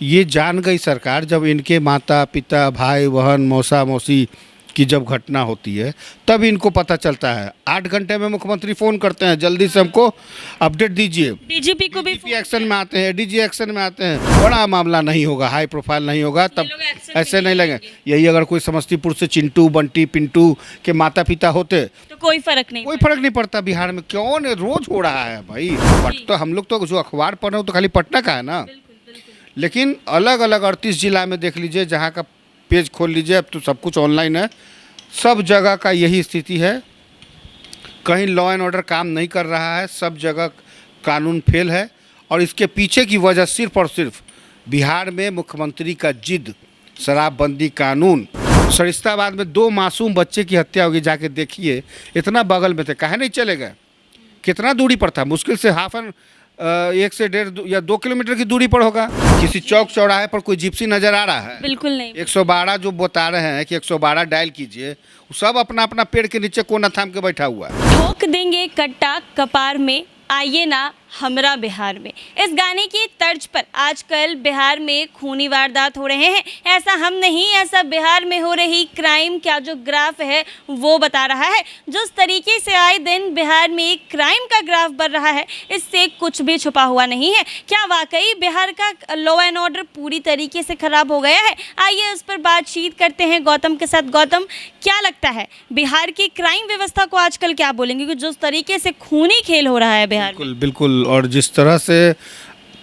ये जान गई सरकार जब इनके माता पिता भाई बहन मौसा मौसी की जब घटना होती है तब इनको पता चलता है। 8 घंटे में मुख्यमंत्री फ़ोन करते हैं, जल्दी से हमको अपडेट दीजिए। डीजीपी को भी डीजीपी एक्शन में आते हैं, डीजी एक्शन में आते हैं। बड़ा मामला नहीं होगा, हाई प्रोफाइल नहीं होगा, तब लोग action ऐसे भी नहीं नहीं लगे। यही अगर कोई समस्तीपुर से चिंटू बंटी पिंटू के माता पिता होते तो कोई फर्क नहीं कोई फर्क नहीं पड़ता। बिहार में क्यों ने रोज हो रहा है भाई। तो हम लोग तो जो अखबार पढ़ रहे हो तो खाली पटना का है ना, लेकिन अलग अलग 38 जिला में देख लीजिए, जहाँ का पेज खोल लीजिए, अब तो सब कुछ ऑनलाइन है। सब जगह का यही स्थिति है। कहीं लॉ एंड ऑर्डर काम नहीं कर रहा है, सब जगह कानून फेल है। और इसके पीछे की वजह सिर्फ और सिर्फ बिहार में मुख्यमंत्री का जिद, शराबबंदी कानून। सरिस्ताबाद में 2 मासूम बच्चे की हत्या होगी, जाके देखिए। इतना बगल में थे, काहे नहीं चले गए? कितना दूरी पर था? मुश्किल से 1 से 1.5 या 2 किलोमीटर की दूरी पर होगा। किसी चौक चौराहे पर कोई जिप्सी नजर आ रहा है? बिल्कुल नहीं। 112 जो बता रहे हैं कि 112 डायल कीजिए, सब अपना अपना पेड़ के नीचे कोना थाम के बैठा हुआ है। ठोक देंगे कट्टा कपार में, आइए ना हमरा बिहार में। इस गाने की तर्ज पर आजकल बिहार में खूनी वारदात हो रहे हैं। ऐसा हम नहीं, ऐसा बिहार में हो रही क्राइम का जो ग्राफ है वो बता रहा है। जिस तरीके से आए दिन बिहार में क्राइम का ग्राफ बढ़ रहा है, इससे कुछ भी छुपा हुआ नहीं है। क्या वाकई बिहार का लॉ एंड ऑर्डर पूरी तरीके से खराब हो गया है? आइए उस पर बातचीत करते हैं गौतम के साथ। गौतम, क्या लगता है बिहार की क्राइम व्यवस्था को आजकल क्या बोलेंगे, क्योंकि जिस तरीके से खूनी खेल हो रहा है बिहार में? बिल्कुल बिल्कुल। और जिस तरह से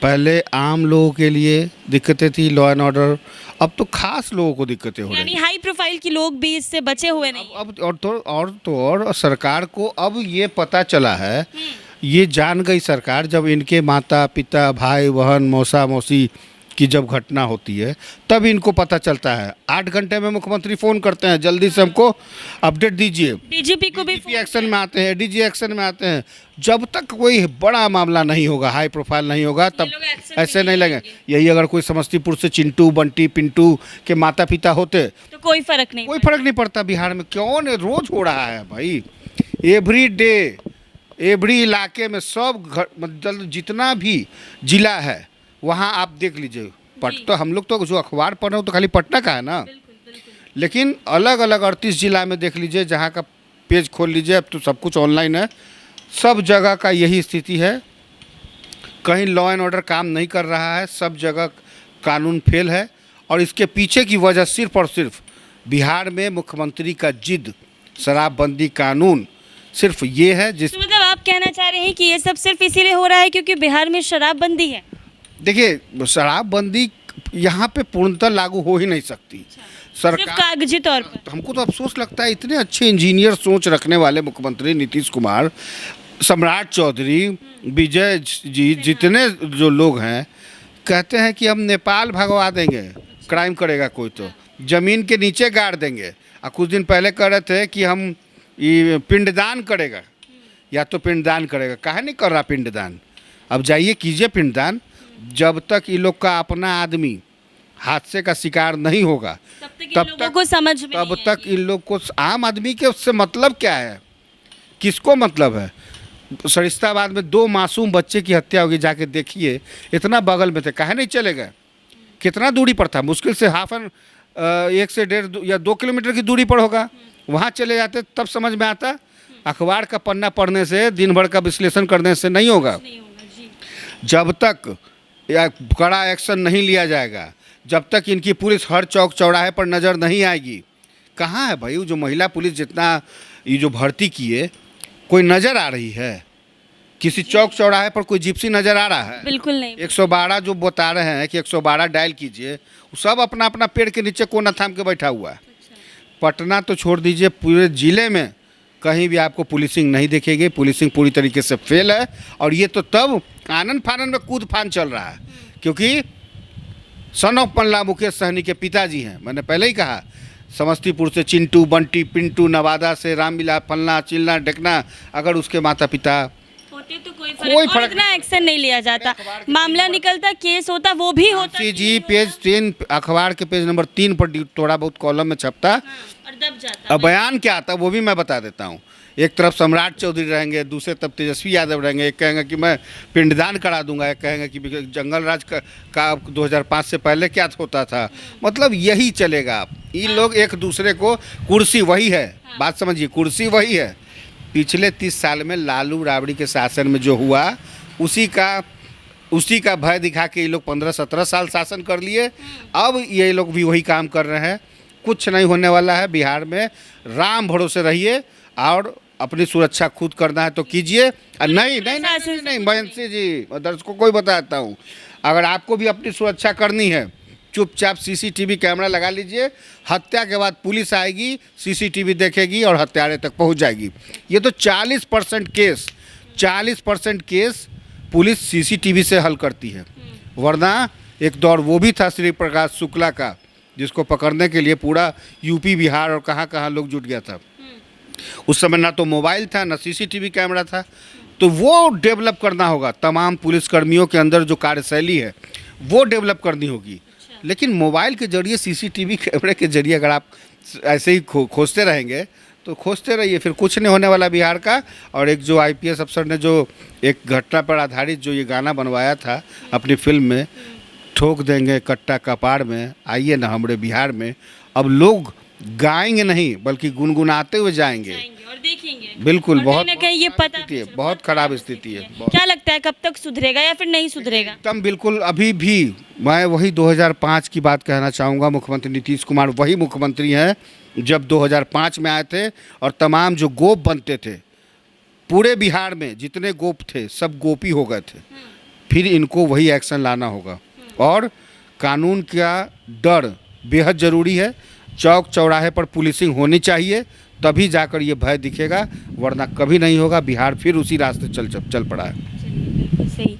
पहले आम लोगों के लिए दिक्कतें थी लॉ एंड ऑर्डर, अब तो खास लोगों को दिक्कतें हो रही यानी हैं। हाई प्रोफाइल के लोग भी इससे बचे हुए नहीं। अब और सरकार को अब ये पता चला है, ये जान गई सरकार जब इनके माता पिता भाई बहन मौसा मौसी की जब घटना होती है तब इनको पता चलता है। 8 घंटे में मुख्यमंत्री फ़ोन करते हैं, जल्दी से हमको अपडेट दीजिए। डीजीपी को भी डीजीपी एक्शन में आते हैं, डीजी एक्शन में आते हैं। जब तक कोई बड़ा मामला नहीं होगा, हाई प्रोफाइल नहीं होगा, तब लोग action ऐसे भी नहीं नहीं लगे। यही अगर कोई समस्तीपुर से चिंटू बंटी पिंटू के माता पिता होते तो कोई फर्क नहीं कोई फर्क नहीं पड़ता। बिहार में क्यों ने रोज हो रहा है भाई। एवरी डे, एवरी इलाके में सब मतलब जितना भी जिला है वहाँ आप देख लीजिए। तो हम लोग तो जो अखबार पढ़ रहे हो तो खाली पटना का है ना, लेकिन अलग अलग 38 जिला में देख लीजिए, जहाँ का पेज खोल लीजिए, अब तो सब कुछ ऑनलाइन है। सब जगह का यही स्थिति है। कहीं लॉ एंड ऑर्डर काम नहीं कर रहा है, सब जगह कानून फेल है। और इसके पीछे की वजह सिर्फ और सिर्फ बिहार में मुख्यमंत्री का जिद, शराबबंदी कानून, सिर्फ ये है। तो मतलब आप कहना चाह रहे हैं कि ये सब सिर्फ इसीलिए हो रहा है क्योंकि बिहार में शराबबंदी है? देखिए, शराबबंदी यहाँ पे पूर्णतः लागू हो ही नहीं सकती। सिर्फ सरकार, कागजी तौर पर। हमको तो अफसोस लगता है, इतने अच्छे इंजीनियर सोच रखने वाले मुख्यमंत्री नीतीश कुमार, सम्राट चौधरी, विजय जी, जितने जो लोग हैं, कहते हैं कि हम नेपाल भगवा देंगे, क्राइम करेगा कोई तो ज़मीन के नीचे गाड़ देंगे। और कुछ दिन पहले कह रहे थे कि हम ये पिंडदान करेगा, या तो पिंडदान करेगा। काहे नहीं कर रहा पिंडदान? अब जाइए कीजिए पिंडदान। जब तक ये लोग का अपना आदमी हादसे का शिकार नहीं होगा तब तक को समझ में तब नहीं तक इन लोग को, आम आदमी के उससे मतलब क्या है, किसको मतलब है? सरिस्ताबाद में 2 मासूम बच्चे की हत्या होगी, जाके देखिए। इतना बगल में थे, काहे नहीं चले गए? कितना दूरी पर था? मुश्किल से 1 से 1.5 या 2 किलोमीटर की दूरी पर होगा। वहाँ चले जाते तब समझ में आता। अखबार का पन्ना पढ़ने से, दिन भर का विश्लेषण करने से नहीं होगा। जब तक या कड़ा एक्शन नहीं लिया जाएगा, जब तक इनकी पुलिस हर चौक चौराहे पर नज़र नहीं आएगी। कहाँ है भाई वो जो महिला पुलिस, जितना ये जो भर्ती किए, कोई नज़र आ रही है? किसी चौक चौराहे पर कोई जिप्सी नज़र आ रहा है? बिल्कुल नहीं। 112 जो बता रहे हैं कि 112 डायल कीजिए, सब अपना अपना पेड़ के नीचे कोना थाम के बैठा हुआ है। पटना तो छोड़ दीजिए, पूरे ज़िले में कहीं भी आपको पुलिसिंग नहीं दिखेगी। पुलिसिंग पूरी तरीके से फेल है। और ये तो तब आनन फानन में कूद फान चल रहा है, क्योंकि सन ऑफ पल्ला मुकेश सहनी के पिताजी हैं। मैंने पहले ही कहा, समस्तीपुर से चिंटू बंटी पिंटू, नवादा से रामविलास फलना चिलना ढकना, अगर उसके माता पिता होते तो कोई कोई फर्क फर्क इतना एक्शन नहीं लिया जाता। मामला निकलता, केस होता, वो भी होता जी पेज 3 अखबार के पेज नंबर 3 पर थोड़ा बहुत कॉलम में छपता। और दब जाता। अब बयान क्या आता वो भी मैं बता देता हूँ। एक तरफ सम्राट चौधरी रहेंगे, दूसरे तरफ तेजस्वी यादव रहेंगे। एक कहेंगे कि मैं पिंडदान करा दूंगा, एक कहेंगे कि जंगल राज का 2005 से पहले क्या होता था। मतलब यही चलेगा। ये लोग एक दूसरे को, कुर्सी वही है, बात समझिए, कुर्सी वही है। पिछले 30 साल में लालू राबड़ी के शासन में जो हुआ उसी का भय दिखा के ये लोग 15-17 साल शासन कर लिए। अब ये लोग भी वही काम कर रहे हैं। कुछ नहीं होने वाला है बिहार में। राम भरोसे रहिए और अपनी सुरक्षा खुद करना है तो कीजिए। नहीं मयंसी जी, दर्शकों को ही बताता हूँ, अगर आपको भी अपनी सुरक्षा करनी है, चुपचाप सीसीटीवी कैमरा लगा लीजिए। हत्या के बाद पुलिस आएगी, सीसीटीवी देखेगी और हत्यारे तक पहुंच जाएगी। ये तो 40% केस पुलिस सीसीटीवी से हल करती है। वरना एक दौर वो भी था श्री प्रकाश शुक्ला का, जिसको पकड़ने के लिए पूरा यूपी बिहार और कहाँ लोग जुट गया था। उस समय ना तो मोबाइल था, ना सीसीटीवी कैमरा था। तो वो डेवलप करना होगा। तमाम पुलिसकर्मियों के अंदर जो कार्यशैली है वो डेवलप करनी होगी। लेकिन मोबाइल के जरिए, सीसीटीवी कैमरे के जरिए अगर आप ऐसे ही खोजते रहेंगे तो खोजते रहिए, फिर कुछ नहीं होने वाला बिहार का। और एक जो आईपीएस अफसर ने जो एक घटना पर आधारित जो ये गाना बनवाया था अपनी फिल्म में, ठोक देंगे कट्टा कपार में, आइए ना हमारे बिहार में, अब लोग गाएंगे नहीं बल्कि गुनगुनाते हुए जाएंगे और देखेंगे। बिल्कुल, और बहुत कहीं न कहीं ये पता है, बहुत खराब स्थिति है। क्या लगता है कब तक सुधरेगा या फिर नहीं सुधरेगा? एकदम बिल्कुल। अभी भी मैं वही 2005 की बात कहना चाहूँगा। मुख्यमंत्री नीतीश कुमार वही मुख्यमंत्री हैं जब 2005 में आए थे। और तमाम जो गोप बनते थे पूरे बिहार में, जितने गोप थे सब गोपी हो गए थे। फिर इनको वही एक्शन लाना होगा। और कानून का डर बेहद ज़रूरी है। चौक चौराहे पर पुलिसिंग होनी चाहिए, तभी जाकर ये भय दिखेगा, वरना कभी नहीं होगा। बिहार फिर उसी रास्ते चल पड़ा है। सही।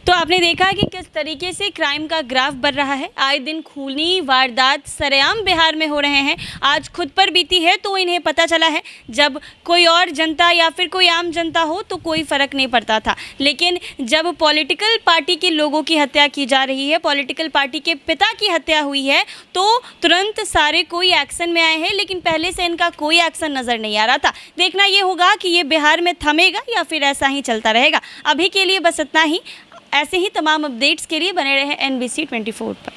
तो आपने देखा कि किस तरीके से क्राइम का ग्राफ बढ़ रहा है। आए दिन खूनी वारदात सरेआम बिहार में हो रहे हैं। आज खुद पर बीती है तो इन्हें पता चला है। जब कोई और जनता या फिर कोई आम जनता हो तो कोई फ़र्क नहीं पड़ता था, लेकिन जब पॉलिटिकल पार्टी के लोगों की हत्या की जा रही है, पॉलिटिकल पार्टी के पिता की हत्या हुई है, तो तुरंत सारे कोई एक्शन में आए हैं। लेकिन पहले से इनका कोई एक्शन नज़र नहीं आ रहा था। देखना ये होगा कि ये बिहार में थमेगा या फिर ऐसा ही चलता रहेगा। अभी के लिए बस इतना ही। ऐसे ही तमाम अपडेट्स के लिए बने रहे NBC 24 पर।